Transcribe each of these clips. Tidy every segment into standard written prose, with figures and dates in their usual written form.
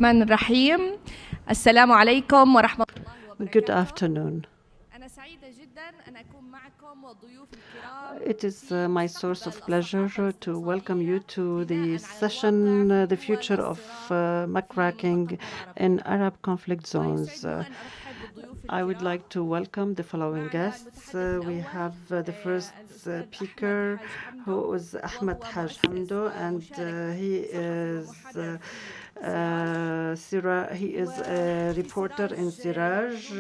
الرحمن الرحيم. السلام عليكم ورحمة الله وبركاته. Good afternoon. أنا سعيدة جدا أن أكون معكم والضيوف الكرام. It is my source of pleasure to welcome you to the session, The Future of Muckraking in Arab Conflict Zones. I would like to welcome the following guests. We have the first speaker, who is Ahmed Haj Hamdo, and he is a reporter in Siraj,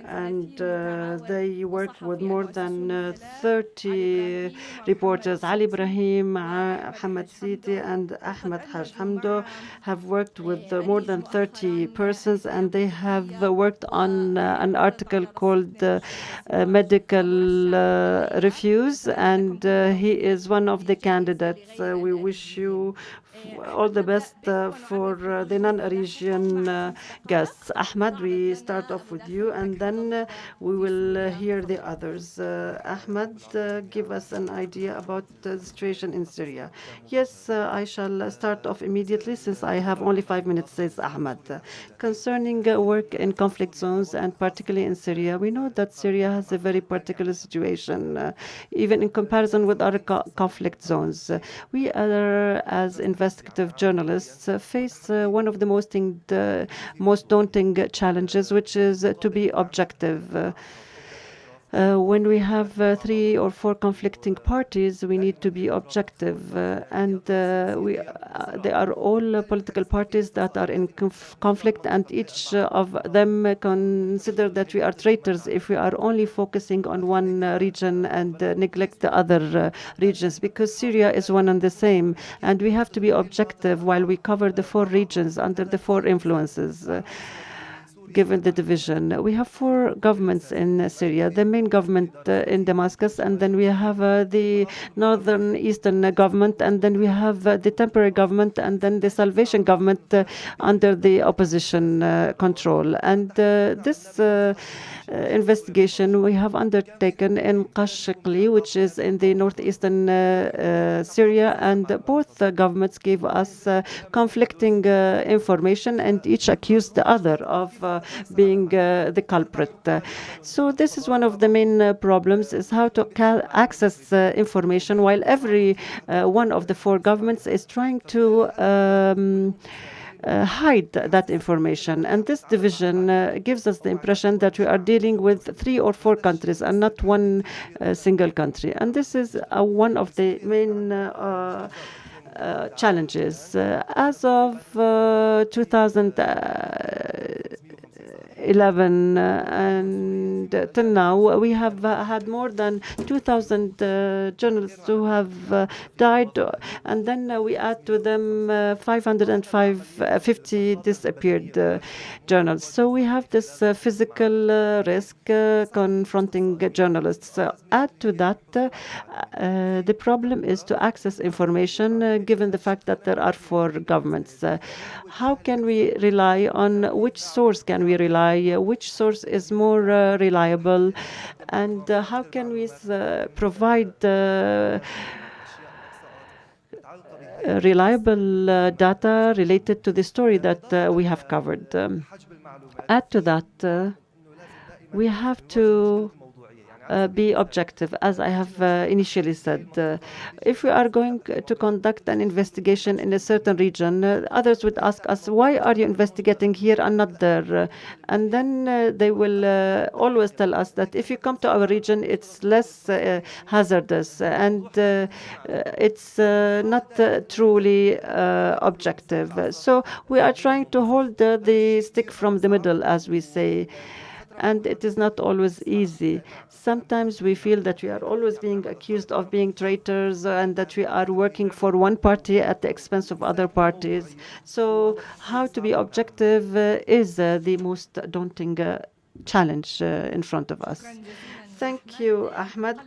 and they work with more than 30 reporters. Ali Ibrahim, Mohammed Sidi, and Ahmed Haj Hamdo have worked with more than 30 persons, and they have worked on an article called Medical Refuse, and he is one of the candidates. We wish you all the best for the non-Arisian guests. Ahmed, we start off with you, and then we will hear the others. Ahmed, give us an idea about the situation in Syria. Yes, I shall start off immediately since I have only 5 minutes, says Ahmed. Concerning work in conflict zones, and particularly in Syria, we know that Syria has a very particular situation, even in comparison with other conflict zones. We are, as investigative journalists, face one of the most daunting challenges, which is to be objective. When we have 3 or 4 conflicting parties, we need to be objective, and they are all political parties that are in conflict, and each of them consider that we are traitors if we are only focusing on one region and neglect the other regions, because Syria is one and the same, and we have to be objective while we cover the 4 regions under the 4 influences. Given the division, we have 4 governments in Syria, the main government in Damascus, and then we have the northern eastern government, and then we have the temporary government, and then the salvation government under the opposition control. And this investigation we have undertaken in Qashqli, which is in the northeastern Syria, and both governments gave us conflicting information, and each accused the other of being the culprit. So this is one of the main problems, is how to access information, while every one of the 4 governments is trying to hide that information. And this division gives us the impression that we are dealing with 3 or 4 countries and not one single country. And this is one of the main challenges. As of 2011 and till now, we have had more than 2,000 journalists who have died, and then we add to them 550 disappeared journalists. So we have this physical risk confronting journalists. Add to that, the problem is to access information, given the fact that there are 4 governments. How can we rely on which source can we rely? Which source is more reliable, and how can we provide reliable data related to the story that we have covered? Add to that, we have to be objective, as I have initially said. If we are going to conduct an investigation in a certain region, others would ask us, why are you investigating here and not there? And then they will always tell us that if you come to our region, it's less hazardous, and it's not truly objective. So we are trying to hold the stick from the middle, as we say. And it is not always easy. Sometimes we feel that we are always being accused of being traitors, and that we are working for one party at the expense of other parties. So how to be objective is the most daunting challenge in front of us. Thank you, Ahmed.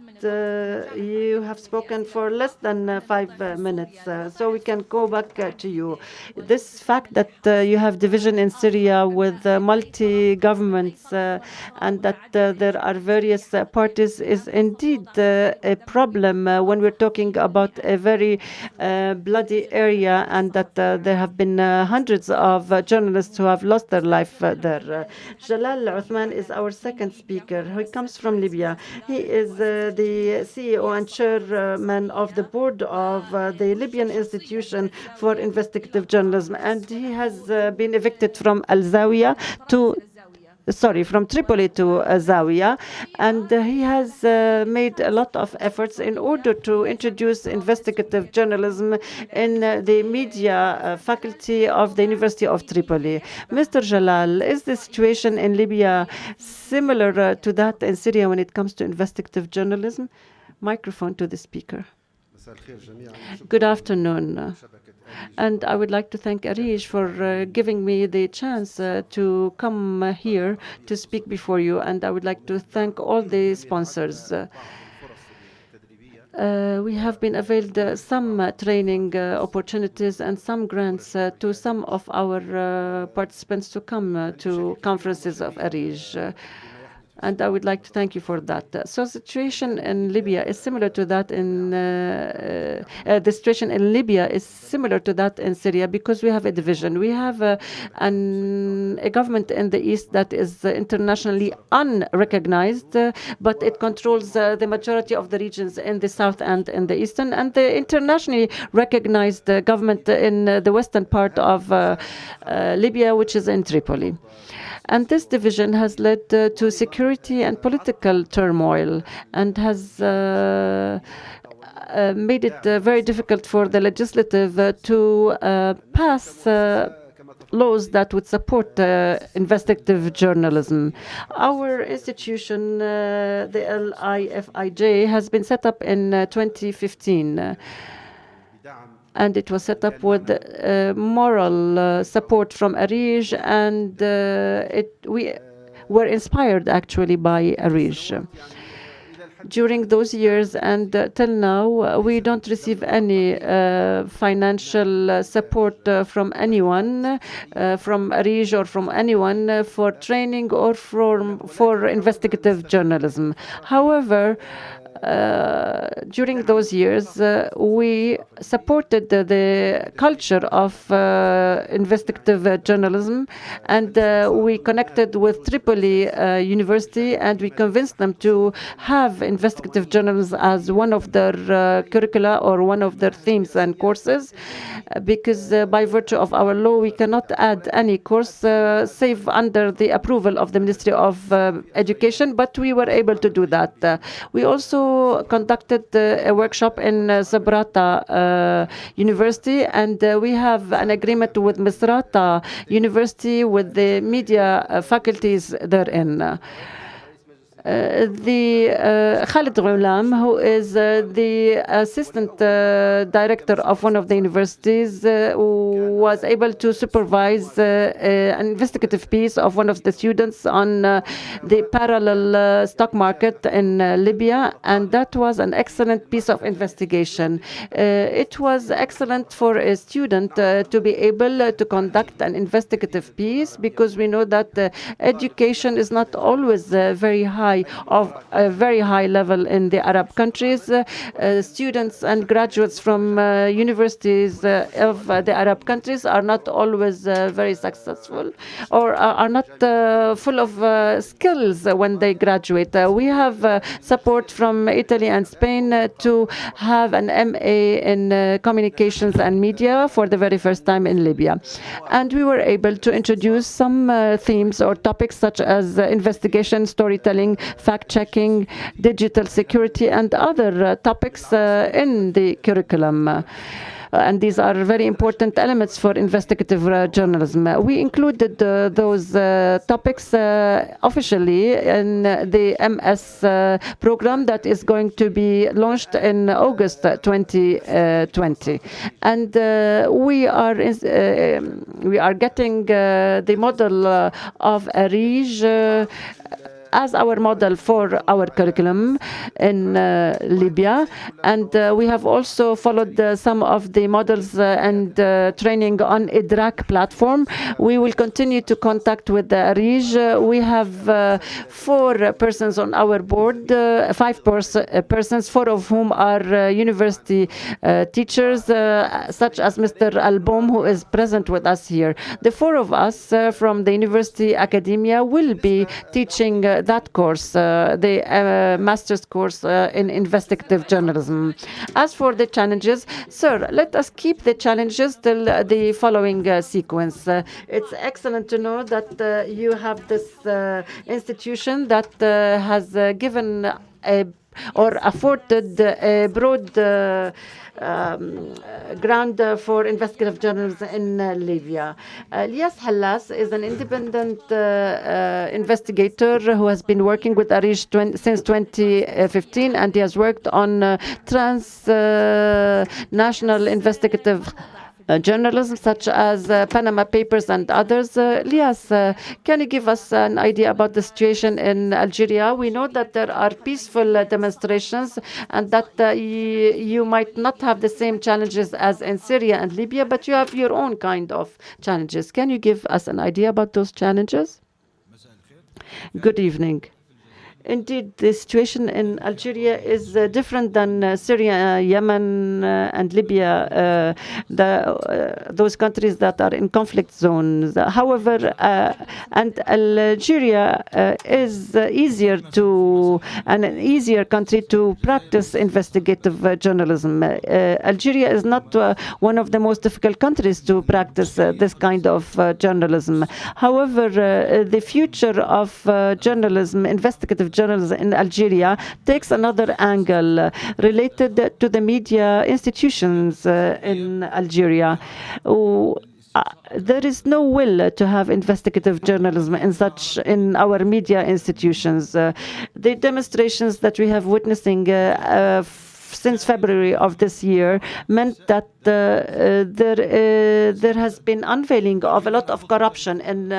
You have spoken for less than 5 minutes, so we can go back to you. This fact that you have division in Syria with multi-governments and that there are various parties is indeed a problem when we're talking about a very bloody area, and that there have been hundreds of journalists who have lost their life there. Jalal Uthman is our second speaker. He comes from Libya. He is the CEO and chairman of the board of the Libyan Institution for Investigative Journalism, and he has been evicted from from Tripoli to Zawiya, and he has made a lot of efforts in order to introduce investigative journalism in the media faculty of the University of Tripoli. Mr. Jalal, is the situation in Libya similar to that in Syria when it comes to investigative journalism? Microphone to the speaker. Good afternoon. And I would like to thank ARIJ for giving me the chance to come here to speak before you. And I would like to thank all the sponsors. We have been availed some training opportunities and some grants to some of our participants to come to conferences of ARIJ. And I would like to thank you for that. So the situation in Libya is similar to that in the situation in Libya is similar to that in Syria, because we have a division. We have a government in the east that is internationally unrecognized, but it controls the majority of the regions in the south and in the eastern, and the internationally recognized government in the western part of Libya, which is in Tripoli. And this division has led to security and political turmoil, and has made it very difficult for the legislative to pass laws that would support investigative journalism. Our institution, the LIFIJ, has been set up in 2015. And it was set up with moral support from ARIJ, and we were inspired actually by ARIJ. During those years and till now, we don't receive any financial support from anyone, from ARIJ or from anyone for training or for investigative journalism. However, during those years, we supported the culture of investigative journalism, and we connected with Tripoli University, and we convinced them to have investigative journalism as one of their curricula or one of their themes and courses, because by virtue of our law, we cannot add any course save under the approval of the Ministry of Education, but we were able to do that. We also conducted a workshop in Sabrata University, and we have an agreement with Misrata University with the media faculties therein. Khalid Ghulam, who is the assistant director of one of the universities, was able to supervise an investigative piece of one of the students on the parallel stock market in Libya, and that was an excellent piece of investigation. It was excellent for a student to be able to conduct an investigative piece, because we know that education is not always very high, of a very high level in the Arab countries. Students and graduates from universities of the Arab countries are not always very successful, or are not full of skills when they graduate. We have support from Italy and Spain to have an MA in communications and media for the very first time in Libya. And we were able to introduce some themes or topics such as investigation, storytelling, fact-checking, digital security, and other topics in the curriculum. And these are very important elements for investigative journalism. We included those topics officially in the MS program that is going to be launched in August 2020. And we are getting the model of ARIJ as our model for our curriculum in Libya. And we have also followed some of the models and training on IDRAC platform. We will continue to contact with the ARIJ. We have 4 persons on our board, 5 persons, 4 of whom are university teachers, such as Mr. Albom, who is present with us here. The 4 of us from the university academia will be teaching that course, the master's course in investigative journalism. As for the challenges, sir, let us keep the challenges till the following sequence. It's excellent to know that you have this institution that has given or afforded a broad ground for investigative journalism in Libya. Elias Hallas is an independent investigator who has been working with ARIJ since 2015, and he has worked on transnational investigative journalism, such as Panama Papers and others. Elias, can you give us an idea about the situation in Algeria? We know that there are peaceful demonstrations and that you might not have the same challenges as in Syria and Libya, but you have your own kind of challenges. Can you give us an idea about those challenges? Good evening. Indeed, the situation in Algeria is different than Syria, Yemen, and Libya, those countries that are in conflict zones. However, and Algeria is an easier country to practice investigative journalism. Algeria is not one of the most difficult countries to practice this kind of journalism. However, the future of journalism, investigative journalism in Algeria takes another angle related to the media institutions in Algeria. There is no will to have investigative journalism in our media institutions. The demonstrations that we have witnessing since February of this year meant that there has been unveiling of a lot of corruption in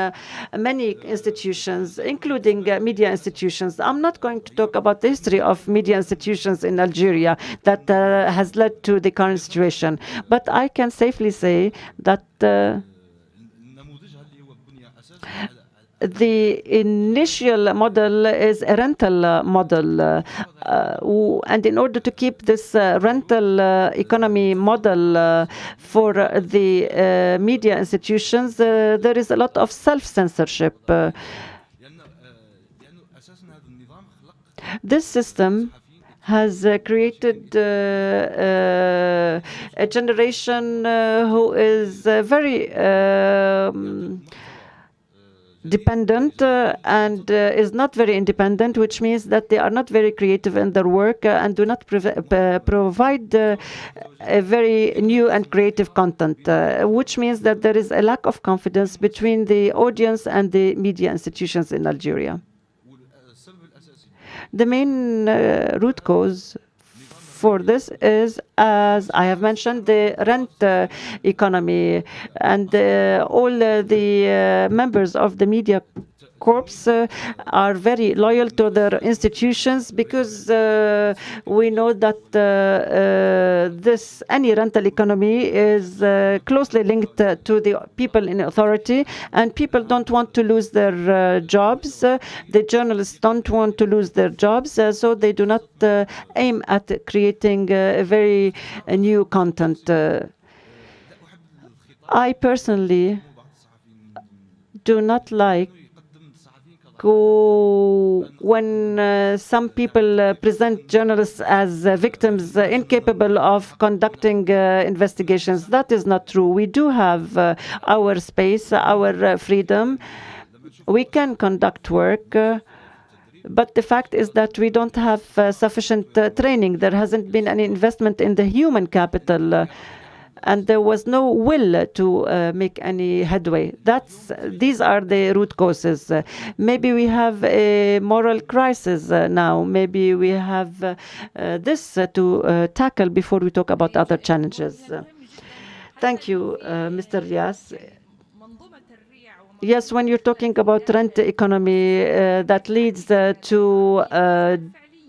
many institutions, including media institutions. I'm not going to talk about the history of media institutions in Algeria that has led to the current situation, but I can safely say that the initial model is a rental model, and in order to keep this rental economy model for the media institutions, there is a lot of self-censorship. This system has created a generation who is very dependent and is not very independent, which means that they are not very creative in their work and do not provide a very new and creative content, which means that there is a lack of confidence between the audience and the media institutions in Algeria. The main root cause for this is, as I have mentioned, the rent economy, and all the members of the media corps are very loyal to their institutions because we know that any rental economy is closely linked to the people in authority, and people don't want to lose their jobs. The journalists don't want to lose their jobs, so they do not aim at creating a very new content. I personally do not like when some people present journalists as victims incapable of conducting investigations. That is not true. We do have our space, our freedom. We can conduct work, but the fact is that we don't have sufficient training. There hasn't been any investment in the human capital, and there was no will to make any headway. These are the root causes. Maybe we have a moral crisis now. Maybe we have this to tackle before we talk about other challenges. Thank you, Mr. Rias. Yes, when you're talking about rent economy that leads to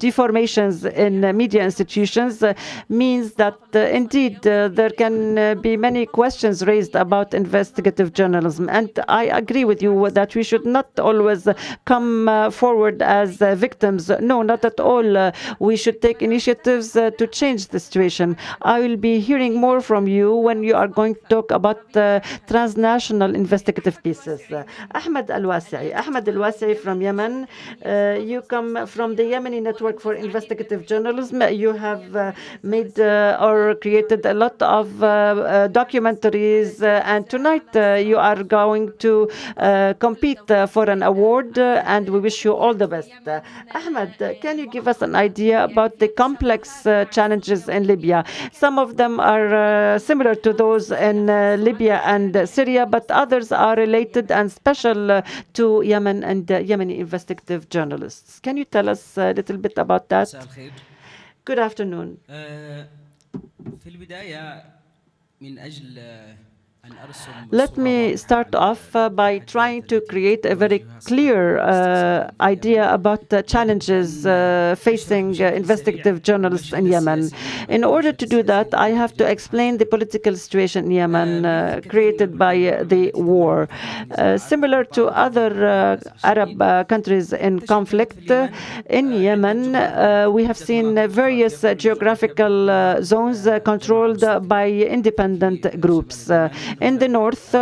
deformations in media institutions means that indeed there can be many questions raised about investigative journalism. And I agree with you that we should not always come forward as victims. No, not at all. We should take initiatives to change the situation. I will be hearing more from you when you are going to talk about transnational investigative pieces. Ahmed Al-Wasi'i from Yemen. You come from the Yemeni Network for Investigative Journalism. You have made or created a lot of documentaries, and tonight you are going to compete for an award, and we wish you all the best. Ahmed, can you give us an idea about the complex challenges in Libya? Some of them are similar to those in Libya and Syria, but others are related and special to Yemen and Yemeni investigative journalists. Can you tell us a little bit about that? Good afternoon. Let me start off by trying to create a very clear idea about the challenges facing investigative journalists in Yemen. In order to do that, I have to explain the political situation in Yemen created by the war. Similar to other Arab countries in conflict, in Yemen, we have seen various geographical zones controlled by independent groups. In the north,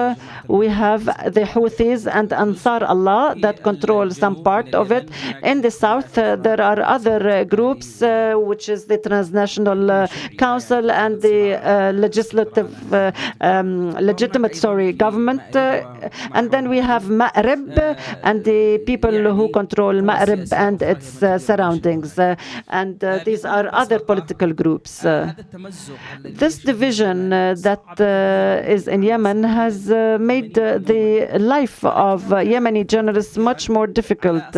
we have the Houthis and Ansar Allah that control some part of it. In the south, there are other groups, which is the Transnational Council and the legitimate government. And then we have Ma'rib and the people who control Ma'rib and its surroundings. And these are other political groups. This division that is in Yemen has made the life of Yemeni journalists much more difficult,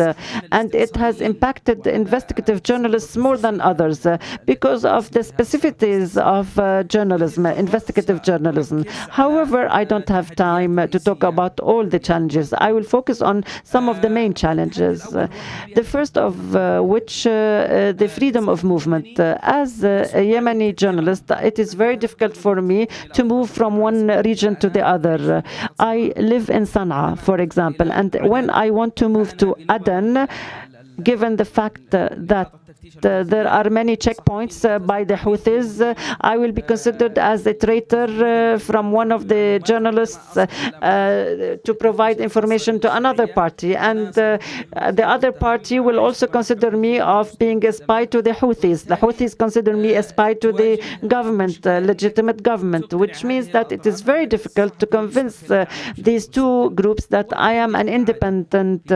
and it has impacted investigative journalists more than others because of the specificities of journalism, investigative journalism. However, I don't have time to talk about all the challenges. I will focus on some of the main challenges. The first of which, the freedom of movement. As a Yemeni journalist, it is very difficult for me to move from one region to the other. I live in Sana'a, for example, and when I want to move to Aden, given the fact that there are many checkpoints by the Houthis, I will be considered as a traitor from one of the journalists to provide information to another party. And the other party will also consider me of being a spy to the Houthis. The Houthis consider me a spy to the government, legitimate government, which means that it is very difficult to convince these two groups that I am an independent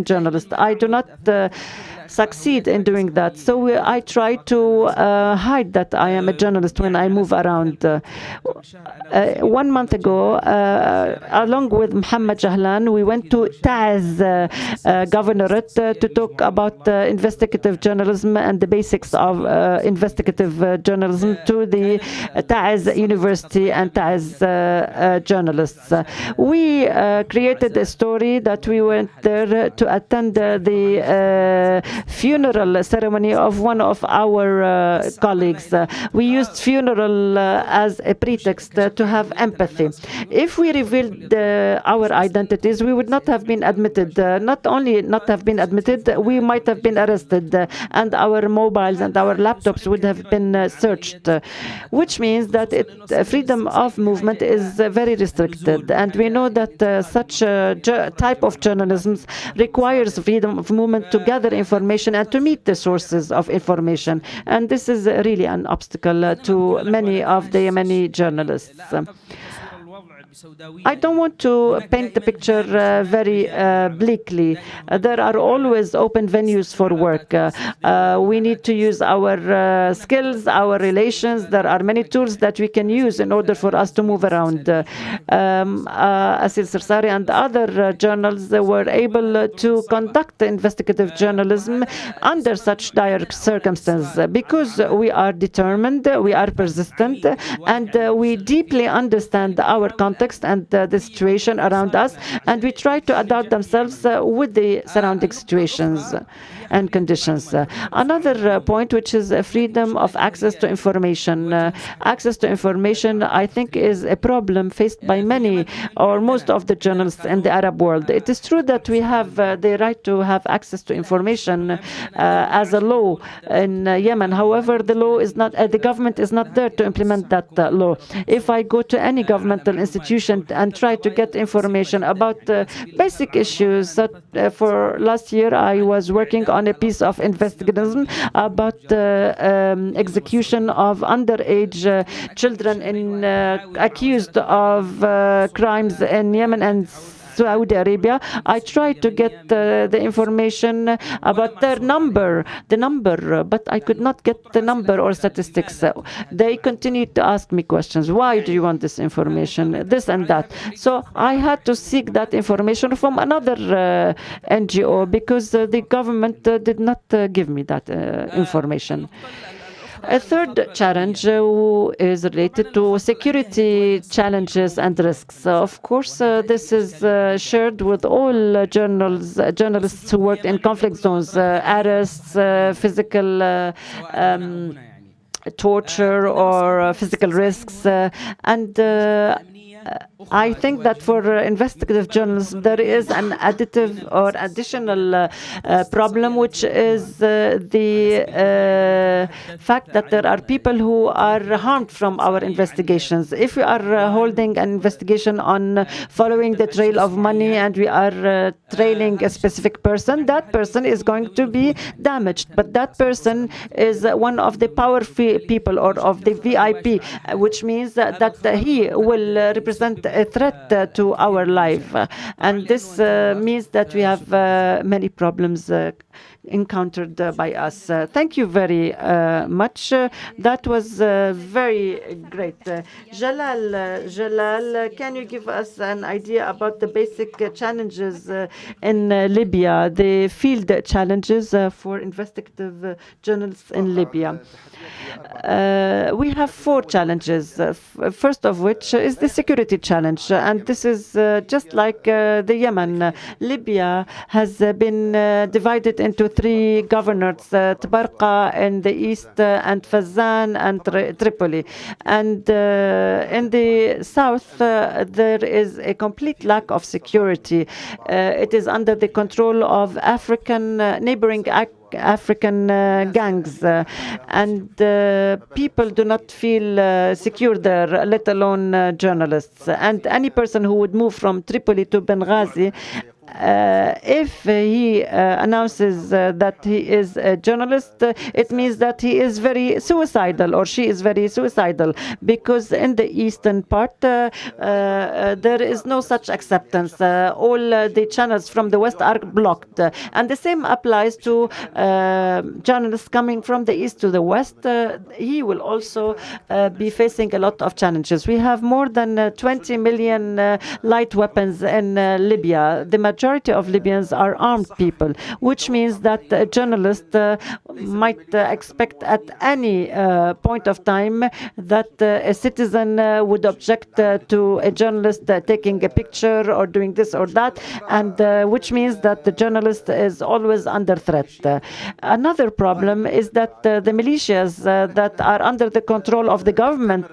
journalist. I do not succeed in doing that. So I try to hide that I am a journalist when I move around. 1 month ago, along with Mohammed Jahlan, we went to Taiz Governorate to talk about investigative journalism and the basics of investigative journalism to the Taiz University and Taiz journalists. We created a story that we went there to attend the funeral ceremony of one of our colleagues. We used funeral as a pretext to have empathy. If we revealed our identities, we would not have been admitted. Not only not have been admitted, we might have been arrested, and our mobiles and our laptops would have been searched, which means that freedom of movement is very restricted. And we know that such type of journalism requires freedom of movement to gather information and to meet the sources of information. And this is really an obstacle to many of the Yemeni journalists. I don't want to paint the picture very bleakly. There are always open venues for work. We need to use our skills, our relations. There are many tools that we can use in order for us to move around. Asil Sarsari and other journals were able to conduct investigative journalism under such dire circumstances because we are determined, we are persistent, and we deeply understand our context context and the situation around us, and we try to adapt themselves with the surrounding situations and conditions. Another point, which is freedom of access to information. Access to information, I think, is a problem faced by many or most of the journalists in the Arab world. It is true that we have the right to have access to information as a law in Yemen. However, the law is not, the government is not there to implement that law. If I go to any governmental institution and try to get information about basic issues, for last year I was working on a piece of investigation about the execution of underage children accused of crimes in Yemen and Saudi Arabia. I tried to get the information about the number, but I could not get the number or statistics. They continued to ask me questions. Why do you want this information? This and that. So I had to seek that information from another NGO because the government did not give me that information. A third challenge is related to security challenges and risks. Of course, this is shared with all journalists who work in conflict zones, arrests, physical torture or physical risks, and I think that for investigative journalism, there is an additive or additional problem, which is the fact that there are people who are harmed from our investigations. If we are holding an investigation on following the trail of money and we are trailing a specific person, that person is going to be damaged. But that person is one of the powerful people or of the VIP, which means that he will represent a threat to our life. And this means that we have many problems encountered by us. Thank you very much. That was very great. Jalal, can you give us an idea about the basic challenges in Libya, the field challenges for investigative journalists in Libya? We have 4 challenges. First of which is the security challenge, and this is just like the Yemen. Libya has been divided into 3 governorates, Tabarqa in the east and Fazan and Tripoli. And in the south, there is a complete lack of security. It is under the control of neighboring African gangs, and people do not feel secure there, let alone journalists. And any person who would move from Tripoli to Benghazi, if he announces that he is a journalist, it means that he is very suicidal or she is very suicidal, because in the eastern part there is no such acceptance. All the channels from the west are blocked, and the same applies to journalists coming from the east to the west. He will also be facing a lot of challenges. We have more than 20 million light weapons in Libya. The majority of Libyans are armed people, which means that a journalist might expect at any point of time that a citizen would object to a journalist taking a picture or doing this or that, and which means that the journalist is always under threat. Another problem is that the militias that are under the control of the government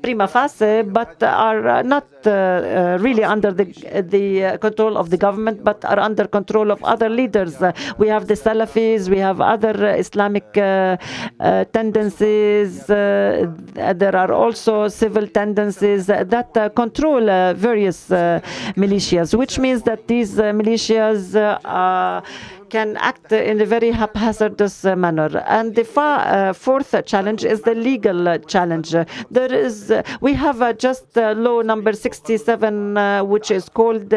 prima facie, but are not really under the control of the government, but are under control of other leaders. We have the Salafis, we have other Islamic tendencies. There are also civil tendencies that control various militias, which means that these militias can act in a very haphazardous manner. And the fourth challenge is the legal challenge. We have just law number 67, which is called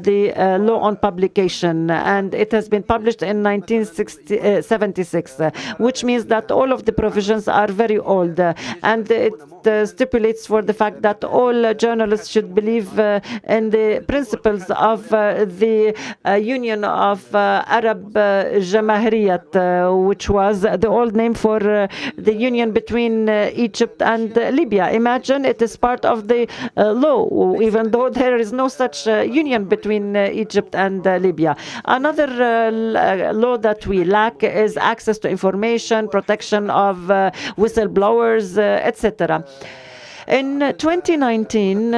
the law on publication, and it has been published in 1976, which means that all of the provisions are very old, and it stipulates for the fact that all journalists should believe in the principles of the Union of Arab Jamahiriyat, which was the old name for the union between Egypt and Libya. Imagine it is part of the law, even though there is no such union between Egypt and Libya. Another law that we lack is access to information, protection of whistleblowers, etc. In 2019,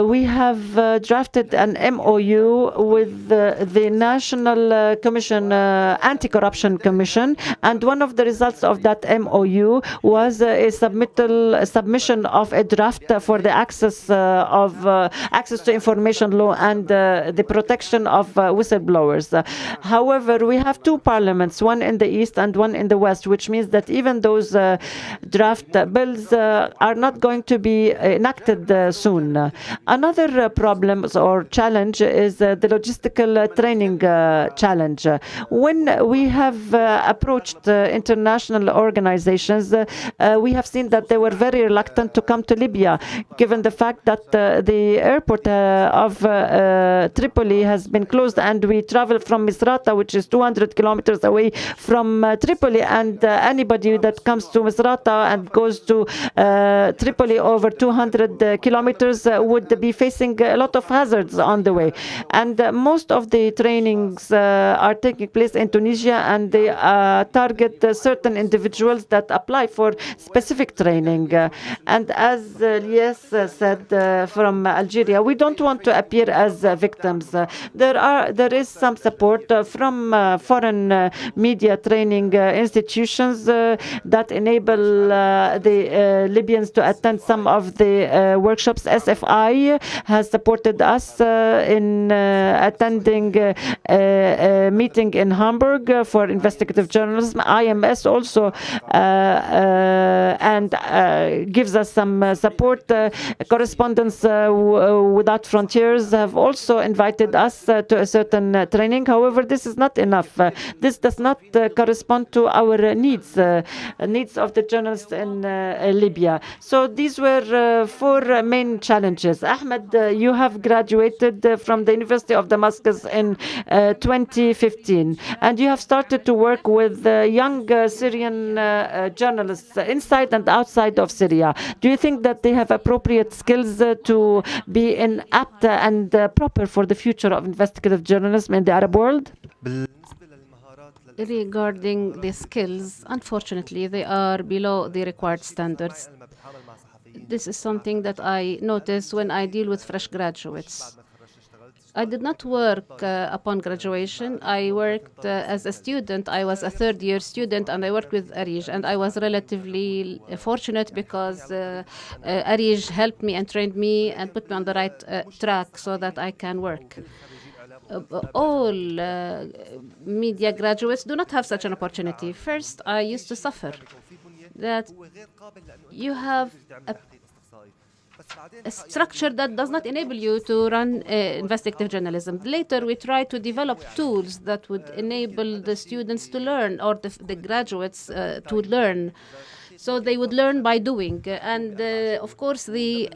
we have drafted an MOU with the National Commission, Anti-Corruption Commission, and one of the results of that MOU was a submission of a draft for the access to information law and the protection of whistleblowers. However, we have two parliaments, one in the east and one in the west, which means that even those draft bills are not going to be enacted soon. Another problem or challenge is the logistical training challenge. When we have approached international organizations, we have seen that they were very reluctant to come to Libya, given the fact that the airport of Tripoli has been closed, and we travel from Misrata, which is 200 kilometers away from Tripoli, and anybody that comes to Misrata and goes to Tripoli over 200 kilometers would be facing a lot of hazards on the way. And most of the trainings are taking place in Tunisia, and they target certain individuals that apply for specific training. And as Lies said from Algeria, we don't want to appear as victims. There is some support from foreign media training institutions that enable the Libyans to attend some of the workshops. SFI has supported us in attending a meeting in Hamburg for investigative journalism. IMS also and gives us some support. Correspondents Without Frontiers have also invited us to a certain training. However, this is not enough. This does not correspond to our needs of the journalists in Libya. So these were four main challenges. Ahmed, you have graduated from the University of Damascus in 2015, and you have started to work with young Syrian journalists inside and outside of Syria. Do you think that they have appropriate skills to be apt and proper for the future of investigative journalism in the Arab world? Regarding the skills, unfortunately, they are below the required standards. This is something that I notice when I deal with fresh graduates. I did not work upon graduation. I worked as a student. I was a third-year student, and I worked with ARIJ. And I was relatively fortunate because ARIJ helped me and trained me and put me on the right track so that I can work. All media graduates do not have such an opportunity. First, I used to suffer that you have a structure that does not enable you to run investigative journalism. Later, we tried to develop tools that would enable the students to learn, or the graduates to learn. So they would learn by doing. And of course, the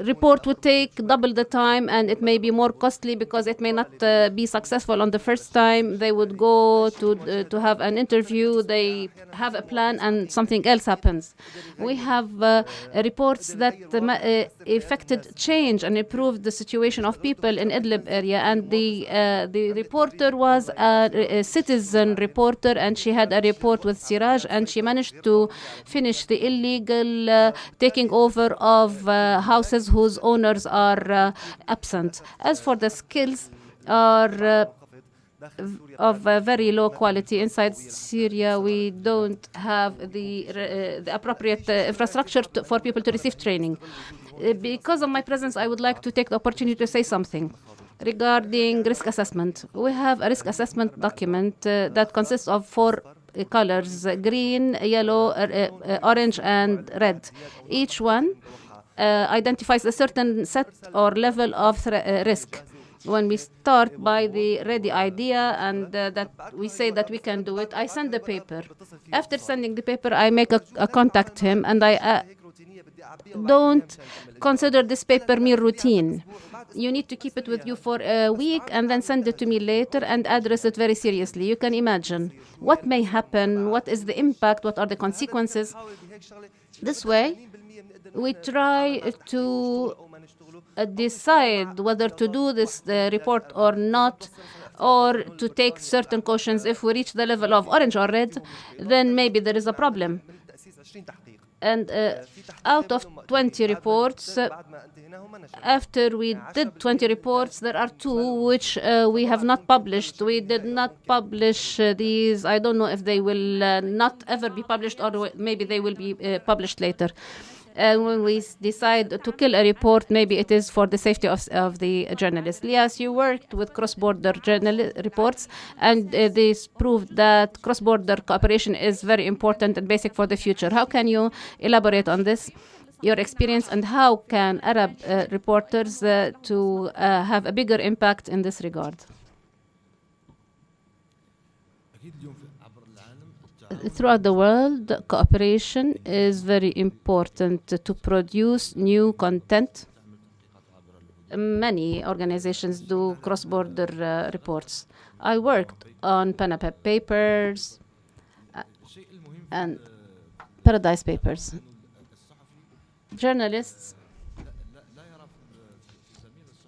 report would take double the time, and it may be more costly because it may not be successful on the first time. They would go to have an interview, they have a plan, and something else happens. We have reports that affected change and improved the situation of people in Idlib area, and the reporter was a citizen reporter, and she had a report with Siraj, and she managed to finish the illegal taking over of houses whose owners are absent. As for the skills, are of very low quality. Inside Syria, we don't have the appropriate infrastructure for people to receive training. Because of my presence, I would like to take the opportunity to say something regarding risk assessment. We have a risk assessment document that consists of 4 colors: green, yellow, orange, and red. Each one identifies a certain set or level of risk. When we start by the ready idea and that we say that we can do it, I send the paper. After sending the paper, I make a contact him, and I don't consider this paper mere routine. You need to keep it with you for a week and then send it to me later and address it very seriously. You can imagine what may happen, what is the impact, what are the consequences. This way, we try to decide whether to do this report or not, or to take certain cautions. If we reach the level of orange or red, then maybe there is a problem. And out of 20 reports, after we did 20 reports, there are 2 which we have not published. We did not publish these. I don't know if they will not ever be published, or maybe they will be published later. When we decide to kill a report, maybe it is for the safety of the journalist. Yes, you worked with cross-border reports, and this proved that cross-border cooperation is very important and basic for the future. How can you elaborate on this, your experience, and how can Arab reporters to have a bigger impact in this regard? Throughout the world, cooperation is very important to produce new content. Many organizations do cross-border reports. I worked on Panama Papers and Paradise Papers. Journalists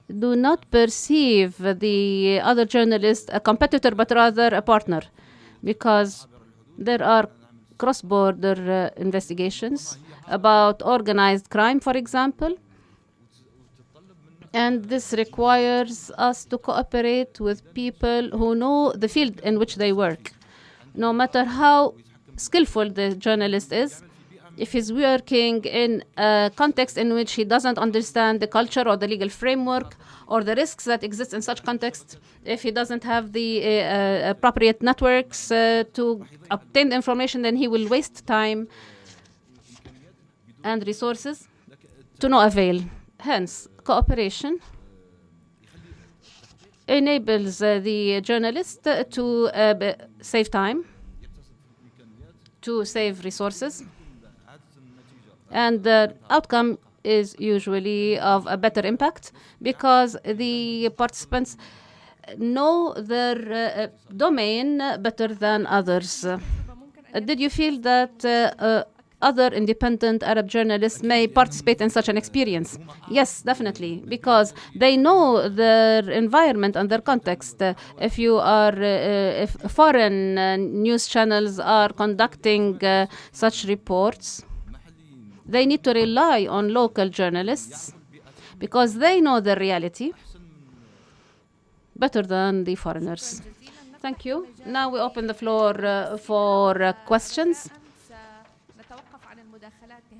do not perceive the other journalist a competitor, but rather a partner, because there are cross-border investigations about organized crime, for example, and this requires us to cooperate with people who know the field in which they work. No matter how skillful the journalist is, if he's working in a context in which he doesn't understand the culture or the legal framework or the risks that exist in such context, if he doesn't have the appropriate networks to obtain the information, then he will waste time and resources to no avail. Hence, cooperation enables the journalist to save time, to save resources, and the outcome is usually of a better impact because the participants know their domain better than others. Did you feel that other independent Arab journalists may participate in such an experience? Yes, definitely, because they know their environment and their context. If foreign news channels are conducting such reports, they need to rely on local journalists because they know the reality better than the foreigners. Thank you. Now we open the floor for questions.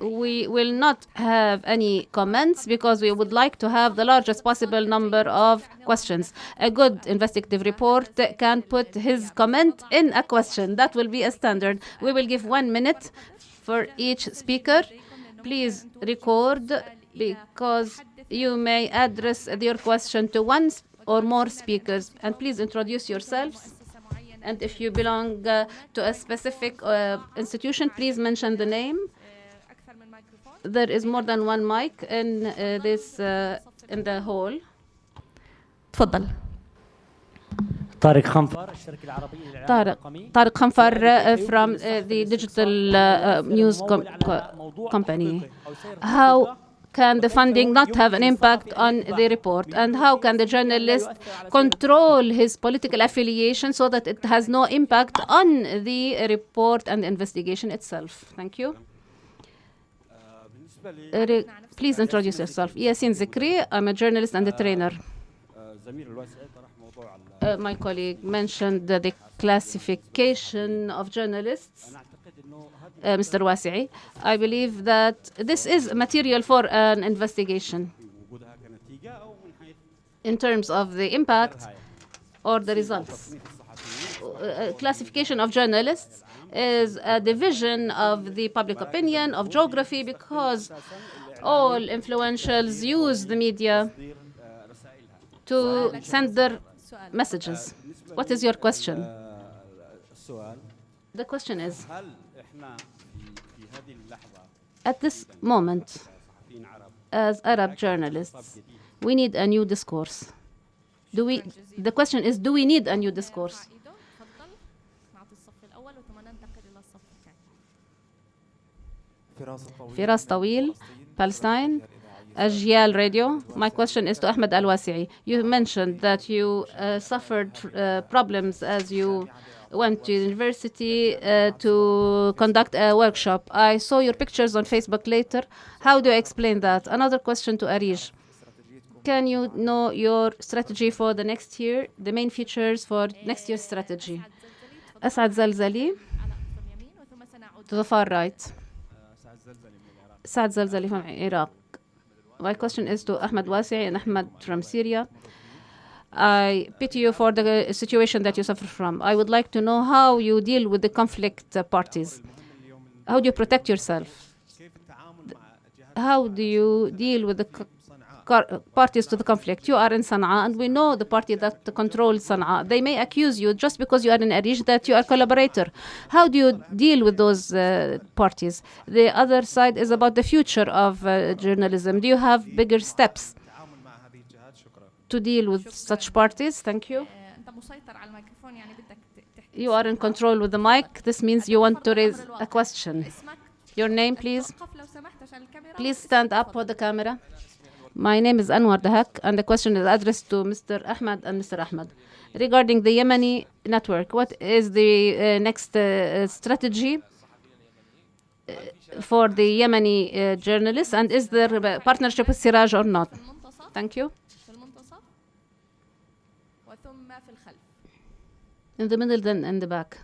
We will not have any comments because we would like to have the largest possible number of questions. A good investigative report can put his comment in a question. That will be a standard. We will give 1 minute for each speaker. Please record because you may address your question to one or more speakers. And please introduce yourselves. And if you belong to a specific institution, please mention the name. There is more than one mic in in the hall. تفضل. طارق خنفر الشركة العربية للإعلام طارق خنفر from the digital news company. How can the funding not have an impact on the report? And how can the journalist control his political affiliation so that it has no impact on the report and the investigation itself? Thank you. Please introduce yourself. Yasin Zikri, I'm a journalist and a trainer. My colleague mentioned the classification of journalists. Mr. Wasi'i, I believe that this is material for an investigation in terms of the impact or the results. Classification of journalists is a division of the public opinion, of geography, because All influentials use the media to send their messages. What is your question? The question is, at this moment, as Arab journalists, we need a new discourse. The question is, do we need a new discourse? Firas Tawil, Palestine, Ajyal Radio. My question is to Ahmed Al-Wasi'i. You mentioned that you suffered problems as you went to university to conduct a workshop. I saw your pictures on Facebook later. How do you explain that? Another question to ARIJ. Can you know your strategy for the next year, the main features for next year's strategy? Asad Zalzali, to the far right. Asad Zalzali from Iraq. My question is to Ahmed Wasi'i and Ahmed from Syria. I pity you for the situation that you suffer from. I would like to know how you deal with the conflict parties. How do you protect yourself? How do you deal with the parties to the conflict? You are in Sana'a, and we know the party that controls Sana'a. They may accuse you just because you are in ARIJ that you are a collaborator. How do you deal with those parties? The other side is about the future of journalism. Do you have bigger steps to deal with such parties? Thank you. You are in control with the mic. This means you want to raise a question. Your name, please. Please stand up for the camera. My name is Anwar Dahak, and the question is addressed to Mr. Ahmed and Mr. Ahmed. Regarding the Yemeni network, what is the next strategy for the Yemeni journalists, and is there a partnership with Siraj or not? Thank you. In the middle, then in the back.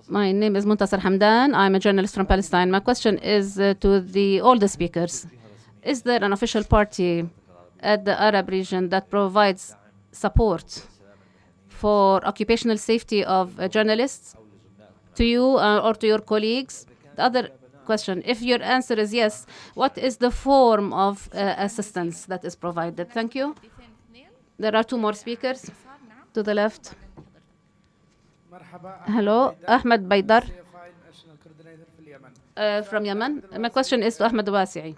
My name is Muntasar Hamdan. I'm a journalist from Palestine. My question is to all the speakers. Is there an official party at the Arab region that provides support for occupational safety of journalists to you or to your colleagues? The other question, if your answer is yes, what is the form of assistance that is provided? Thank you. There are two more speakers to the left. Hello, Ahmed Baydar from Yemen. My question is to Ahmed Wasi'i.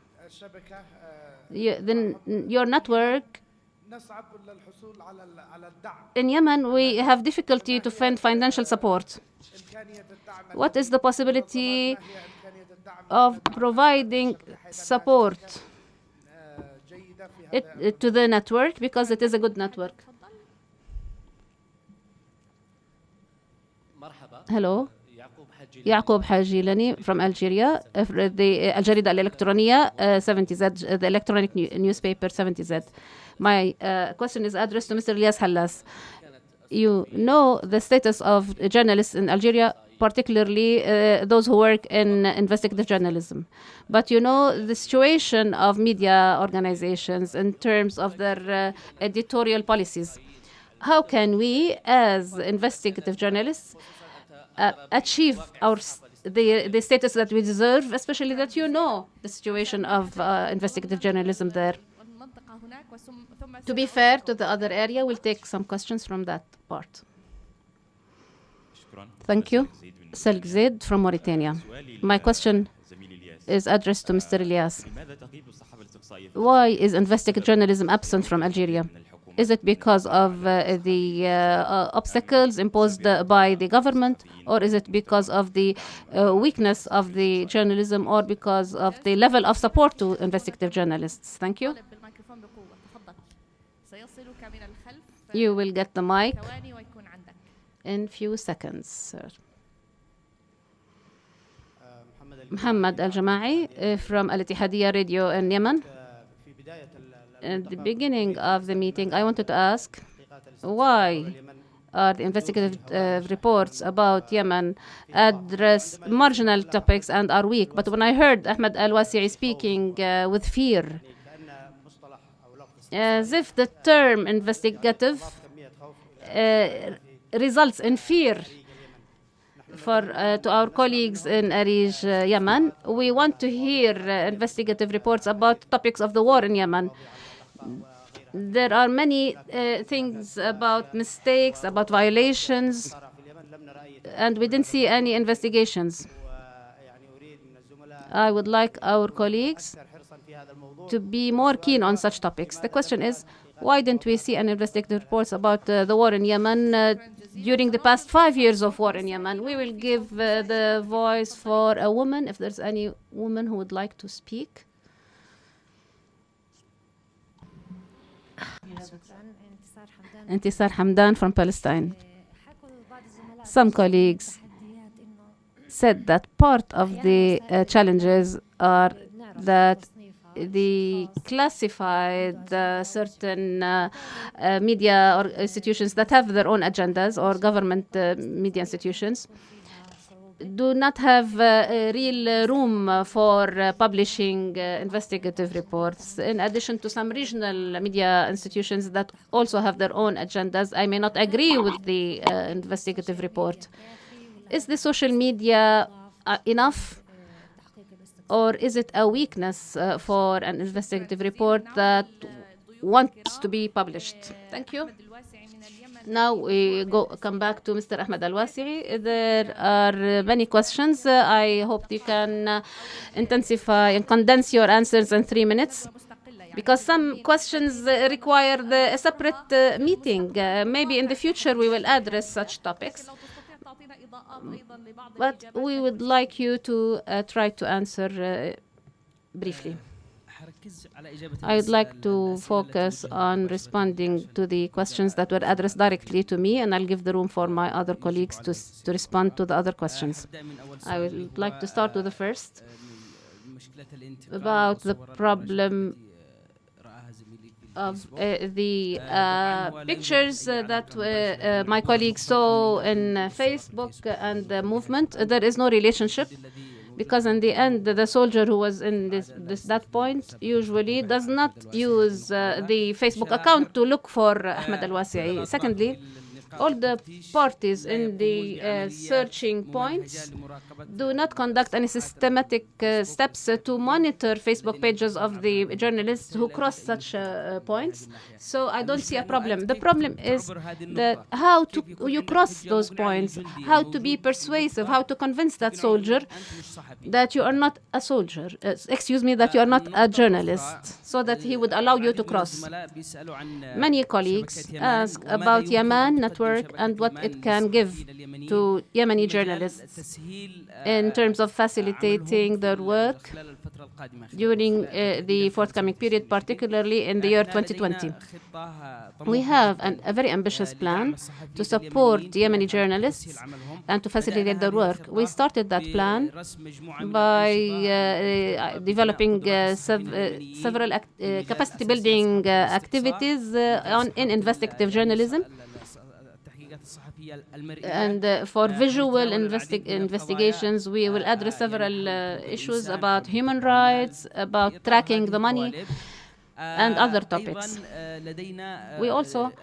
Your network in Yemen, we have difficulty to find financial support. What is the possibility of providing support to the network, because it is a good network? Hello. Yaqub Hajilani from Algeria, the الجريدة الإلكترونية 70Z, the electronic newspaper 70Z. My question is addressed to Mr. Ilyas Hallas. You know the status of journalists in Algeria, particularly those who work in investigative journalism. But you know the situation of media organizations in terms of their editorial policies. How can we, as investigative journalists, achieve the status that we deserve, especially that you know the situation of investigative journalism there? To be fair to the other area, we'll take some questions from that part. Thank you. Salk Zaid from Mauritania. My question is addressed to Mr. Ilyas. Why is investigative journalism absent from Algeria? Is it because of the obstacles imposed by the government, or is it because of the weakness of the journalism, or because of the level of support to investigative journalists? Thank you. You will get the mic in few seconds, sir. Mohammed Al-Jama'i from Al-Ittihadiyya Radio in Yemen. At the beginning of the meeting, I wanted to ask, why are the investigative reports about Yemen address marginal topics and are weak? But when I heard Ahmed Al-Wasi'i speaking with fear, as if the term investigative results in fear to our colleagues in ARIJ, Yemen. We want to hear investigative reports about topics of the war in Yemen. There are many things about mistakes, about violations, and we didn't see any investigations. I would like our colleagues to be more keen on such topics. The question is, why didn't we see any investigative reports about the war in Yemen during the past 5 years of war in Yemen? We will give the voice for a woman, if there's any woman who would like to speak. Intisar Hamdan from Palestine. Some colleagues said that part of the challenges are that the classified certain media or institutions that have their own agendas, or government media institutions, do not have a real room for publishing investigative reports. In addition to some regional media institutions that also have their own agendas, I may not agree with the investigative report. Is the social media enough? Or is it a weakness for an investigative report that wants to be published? Thank you. Now we come back to Mr. Ahmed Al-Wasi'i. There are many questions. I hope you can intensify and condense your answers in 3 minutes, because some questions require a separate meeting. Maybe in the future we will address such topics. But we would like you to try to answer briefly. I would like to focus on responding to the questions that were addressed directly to me, and I'll give the room for my other colleagues to respond to the other questions. I would like to start with the first, about the problem of the pictures that my colleagues saw in Facebook and the movement. There is no relationship, because in the end, the soldier who was in that point usually does not use the Facebook account to look for Ahmed Al-Wasi'i. Secondly, all the parties in the searching points do not conduct any systematic steps to monitor Facebook pages of the journalists who cross such points. So I don't see a problem. The problem is that how you cross those points, how to be persuasive, how to convince that soldier that you are not a soldier, that you are not a journalist, so that he would allow you to cross. Many colleagues ask about Yemen network and what it can give to Yemeni journalists in terms of facilitating their work during the forthcoming period, particularly in the year 2020. We have a very ambitious plan to support Yemeni journalists and to facilitate their work. We started that plan by developing several capacity building activities in investigative journalism. And for visual investigations, we will address several issues about human rights, about tracking the money, and other topics. We also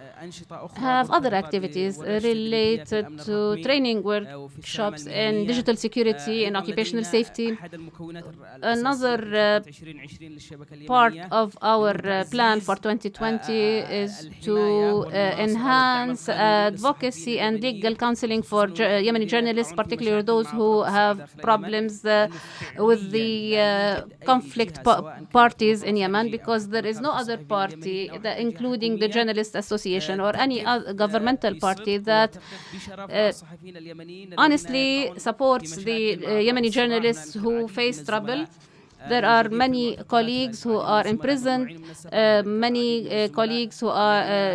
have other activities related to training workshops in digital security and occupational safety. Another part of our plan for 2020 is to enhance advocacy and legal counseling for Yemeni journalists, particularly those who have problems with the conflict parties in Yemen, because there is no other party, including the Journalist Association or any other governmental party, that honestly supports the Yemeni journalists who face trouble. There are many colleagues who are in prison, many colleagues who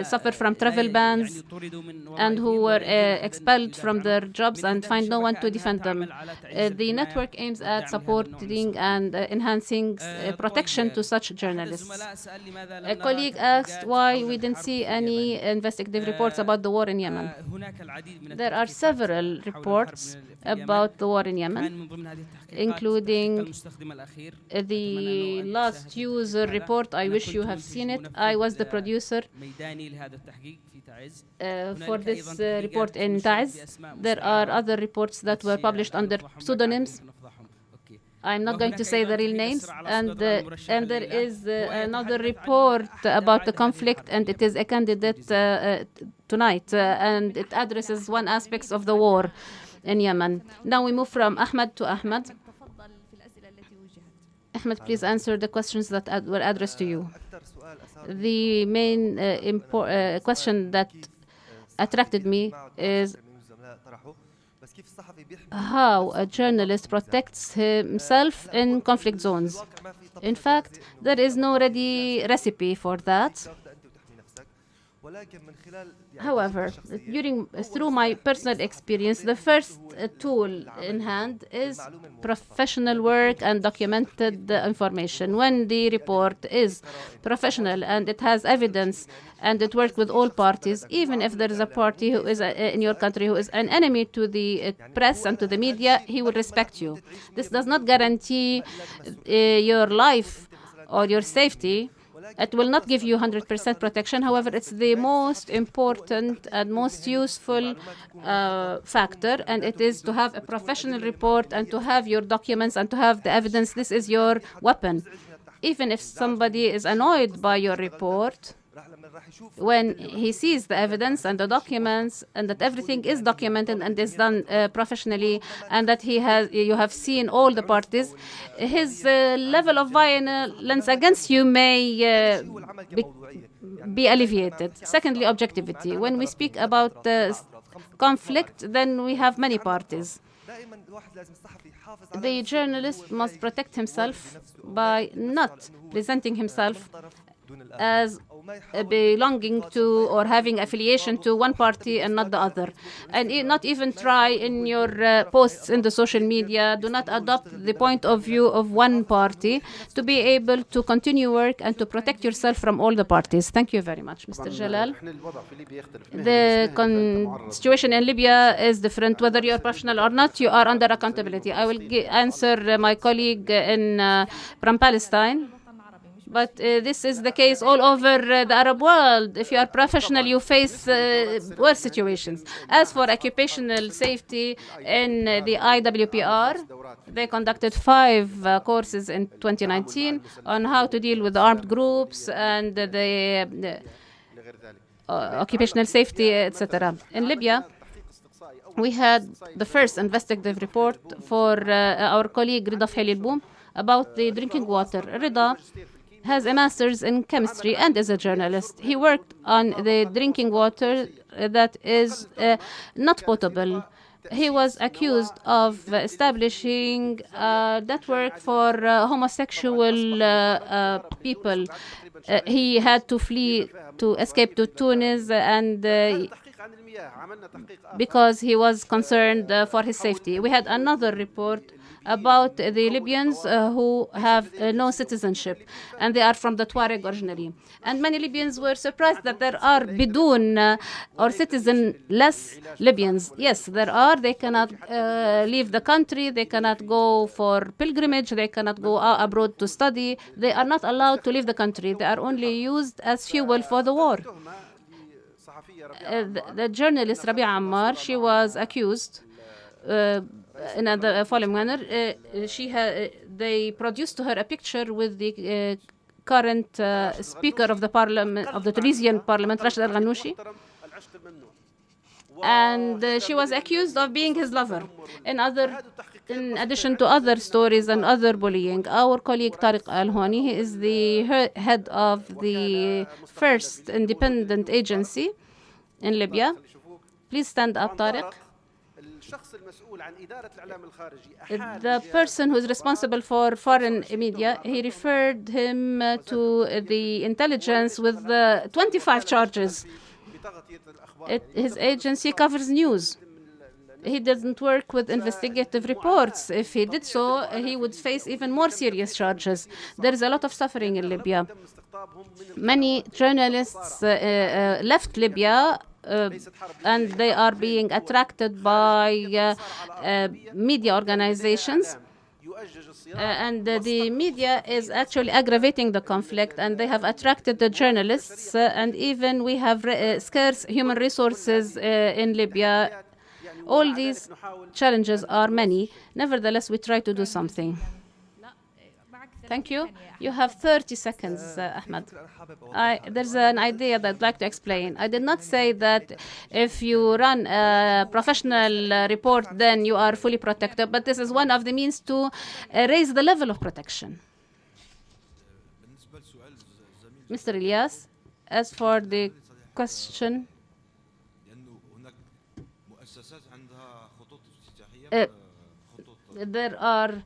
suffer from travel bans and who were expelled from their jobs and find no one to defend them. The network aims at supporting and enhancing protection to such journalists. A colleague asked why we didn't see any investigative reports about the war in Yemen. There are several reports about the war in Yemen, including the last user report. I wish you have seen it. I was the producer for this report in Taiz. There are other reports that were published under pseudonyms. I'm not going to say the real names. And there is another report about the conflict, and it is a candidate tonight, and it addresses one aspect of the war in Yemen. Now we move from Ahmed to Ahmed. Ahmed, please answer the questions that were addressed to you. The main question that attracted me is how a journalist protects himself in conflict zones. In fact, there is no ready recipe for that. However, through my personal experience, the first tool in hand is professional work and documented information. When the report is professional and it has evidence and it works with all parties, even if there is a party who is in your country who is an enemy to the press and to the media, he will respect you. This does not guarantee your life or your safety. It will not give you 100% protection. However, it's the most important and most useful factor, and it is to have a professional report and to have your documents and to have the evidence. This is your weapon. Even if somebody is annoyed by your report, when he sees the evidence and the documents and that everything is documented and is done professionally and that you have seen all the parties, his level of violence against you may be alleviated. Secondly, objectivity. When we speak about conflict, then we have many parties. The journalist must protect himself by not presenting himself as belonging to or having affiliation to one party and not the other. And not even try in your posts in the social media, do not adopt the point of view of one party to be able to continue work and to protect yourself from all the parties. Thank you very much, Mr. Jalal. The situation in Libya is different. Whether you're professional or not, you are under accountability. I will answer my colleague from Palestine. But this is the case all over the Arab world. If you are professional, you face worse situations. As for occupational safety in the IWPR, they conducted 5 courses in 2019 on how to deal with armed groups and the occupational safety, etc. In Libya, we had the first investigative report for our colleague Rida Fhelilboum about the drinking water. Rida has a master's in chemistry and is a journalist. He worked on the drinking water that is not potable. He was accused of establishing a network for homosexual people. He had to flee to escape to Tunis and because he was concerned for his safety. We had another report about the Libyans who have no citizenship, and they are from the Tuareg originally. And many Libyans were surprised that there are bidun or citizen-less Libyans. Yes, there are. They cannot leave the country. They cannot go for pilgrimage. They cannot go abroad to study. They are not allowed to leave the country. They are only used as fuel for the war. The journalist Rabia Ammar, she was accused in the following manner. They produced to her a picture with the current speaker of the parliament, of the Tunisian parliament, Rashid al-Ghannouchi, and she was accused of being his lover. In addition to other stories and other bullying, our colleague Tariq Al-Houani, he is the head of the first independent agency in Libya. Please stand up, Tariq. The person who is responsible for foreign media, he referred him to the intelligence with 25 charges. His agency covers news. He doesn't work with investigative reports. If he did so, he would face even more serious charges. There is a lot of suffering in Libya. Many journalists left Libya and they are being attracted by media organizations. And the media is actually aggravating the conflict, and they have attracted the journalists, and even we have scarce human resources in Libya. All these challenges are many. Nevertheless, we try to do something. Thank you. You have 30 seconds, Ahmed. There's an idea that I'd like to explain. I did not say that if you run a professional report, then you are fully protected, but this is one of the means to raise the level of protection. Mr. Ilyas, as for the question, there are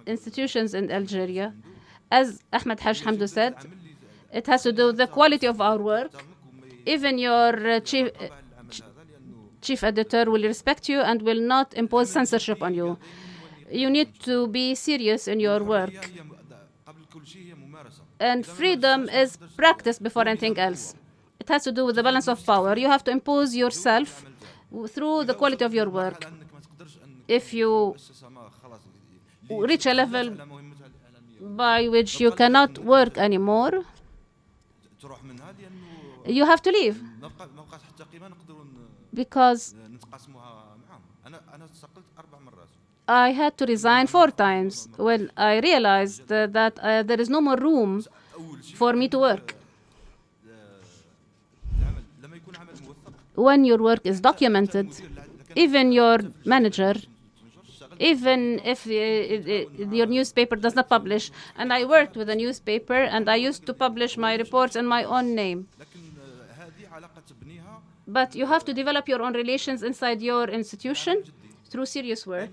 institutions in Algeria. As Ahmed Haj Hamdou said, it has to do with the quality of our work. Even your chief editor will respect you and will not impose censorship on you. You need to be serious in your work. And freedom is practice before anything else. It has to do with the balance of power. You have to impose yourself through the quality of your work. If you reach a level by which you cannot work anymore, you have to leave. Because I had to resign 4 times when I realized that there is no more room for me to work. When your work is documented, even your manager, even if your newspaper does not publish, and I worked with a newspaper and I used to publish my reports in my own name. But you have to develop your own relations inside your institution through serious work.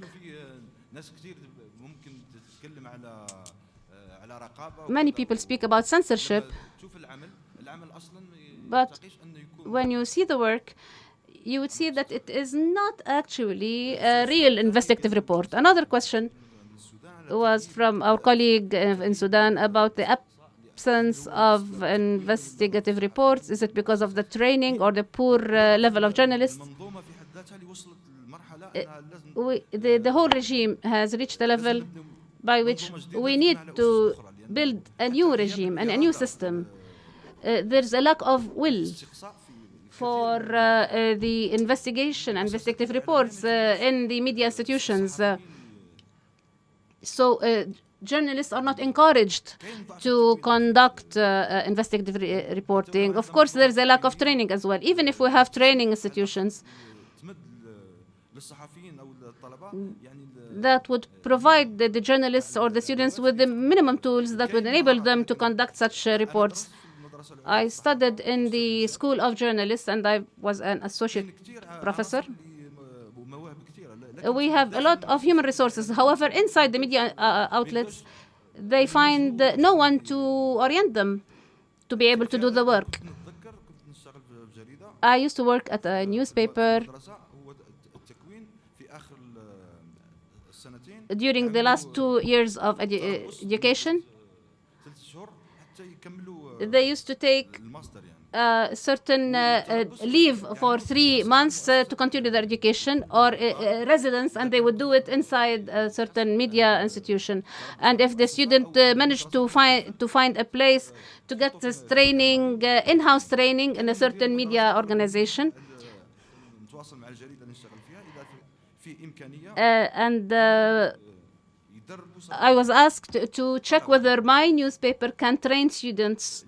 Many people speak about censorship, but when you see the work, you would see that it is not actually a real investigative report. Another question was from our colleague in Sudan about the absence of investigative reports. Is it because of the training or the poor level of journalists? The whole regime has reached a level by which we need to build a new regime and a new system. There's a lack of will for the investigation, investigative reports in the media institutions. So journalists are not encouraged to conduct investigative reporting. Of course, there's a lack of training as well. Even if we have training institutions that would provide the journalists or the students with the minimum tools that would enable them to conduct such reports. I studied in the School of Journalists and I was an associate professor. We have a lot of human resources. However, inside the media outlets, they find no one to orient them to be able to do the work. I used to work at a newspaper. During the last 2 years of education, they used to take certain leave for 3 months to continue their education or residence, and they would do it inside a certain media institution. And if the student managed to find a place to get this training, in-house training in a certain media organization, and I was asked to check whether my newspaper can train students,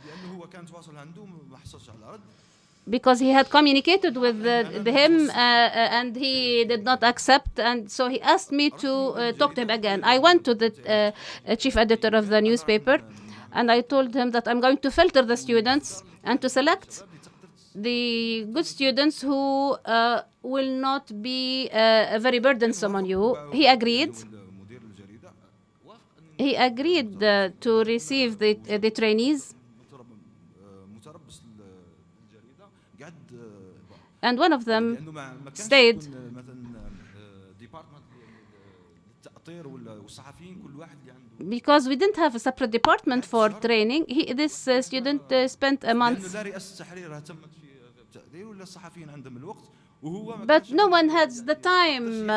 because he had communicated with him and he did not accept, and so he asked me to talk to him again. I went to the chief editor of the newspaper and I told him that I'm going to filter the students and to select the good students who will not be very burdensome on you. He agreed. He agreed to receive the trainees. And one of them stayed because we didn't have a separate department for training, this student spent a month. But no one had the time,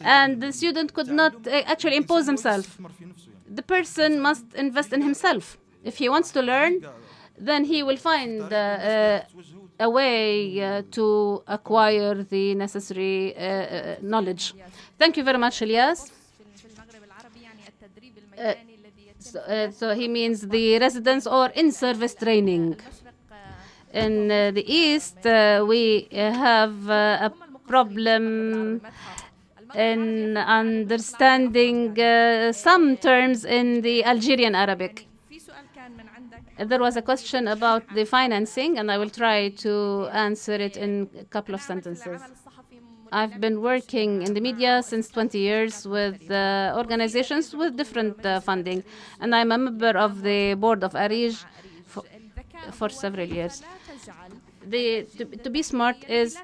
and the student could not actually impose himself. The person must invest in himself. If he wants to learn, then he will find a way to acquire the necessary knowledge. Thank you very much, Elias. So he means the residence or in-service training. In the East, we have a problem in understanding some terms in the Algerian Arabic. There was a question about the financing, and I will try to answer it in a couple of sentences. I've been working in the media since 20 years with organizations with different funding, and I'm a member of the board of ARIJ for several years. To be smart is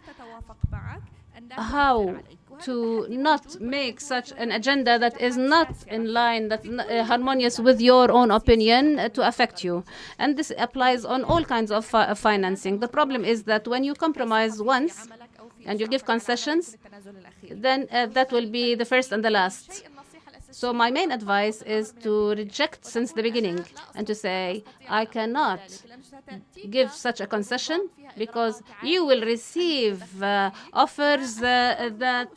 how to not make such an agenda that is not in line, that's harmonious with your own opinion to affect you. And this applies on all kinds of financing. The problem is that when you compromise once and you give concessions, then that will be the first and the last. So my main advice is to reject since the beginning and to say, I cannot give such a concession because you will receive offers that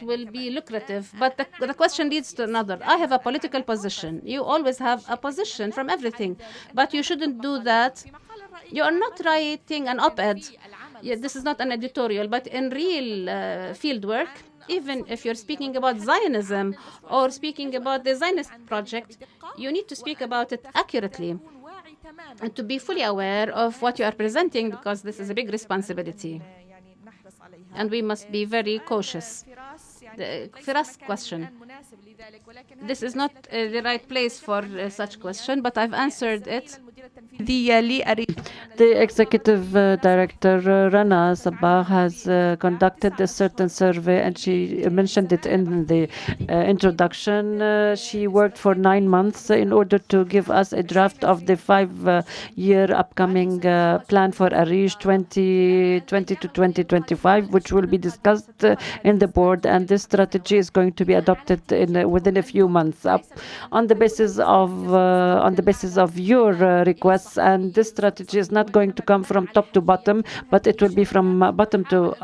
will be lucrative. But the question leads to another. I have a political position. You always have a position from everything, but you shouldn't do that. You are not writing an op-ed. This is not an editorial, but in real field work, even if you're speaking about Zionism or speaking about the Zionist project, you need to speak about it accurately and to be fully aware of what you are presenting, because this is a big responsibility. And we must be very cautious. The Firas question. This is not the right place for such question, but I've answered it. The executive director, Rana Sabah, has conducted a certain survey, and she mentioned it in the introduction. She worked for 9 months in order to give us a draft of the 5-year upcoming plan for ARIJ 2020 to 2025, which will be discussed in the board, and this strategy is going to be adopted within a few months on the basis of your requests. And this strategy is not going to come from top to bottom, but it will be from bottom to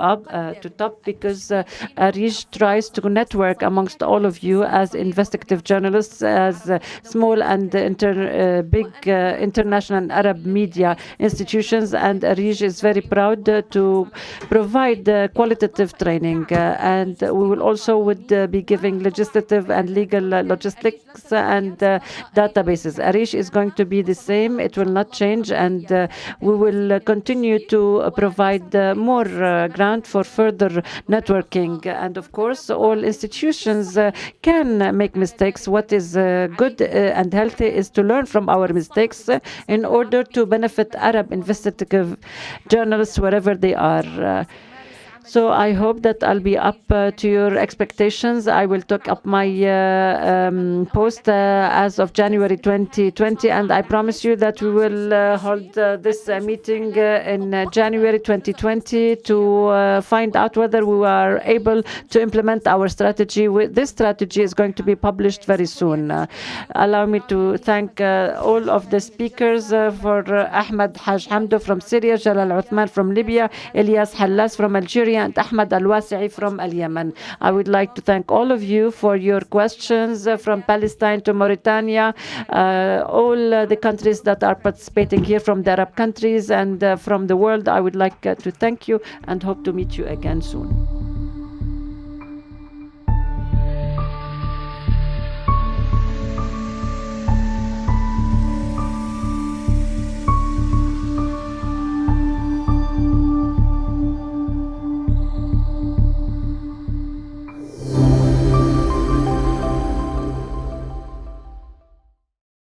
top, because ARIJ tries to network amongst all of you as investigative journalists, as small and big international Arab media institutions, and ARIJ is very proud to provide qualitative training, and we will also be giving legislative and legal logistics and databases. ARIJ is going to be the same. It will not change, and we will continue to provide more grant for further networking. And of course, all institutions can make mistakes. What is good and healthy is to learn from our mistakes in order to benefit Arab investigative journalists wherever they are. So I hope that I'll be up to your expectations. I will take up my post as of January 2020, and I promise you that we will hold this meeting in January 2020 to find out whether we are able to implement our strategy. This strategy is going to be published very soon. Allow me to thank all of the speakers for Ahmed Haj Hamdo from Syria, Jalal Uthman from Libya, Elias Hallas from Algeria, and Ahmed Al-Wasi'i from Yemen. I would like to thank all of you for your questions from Palestine to Mauritania, all the countries that are participating here from the Arab countries and from the world. I would like to thank you and hope to meet you again soon.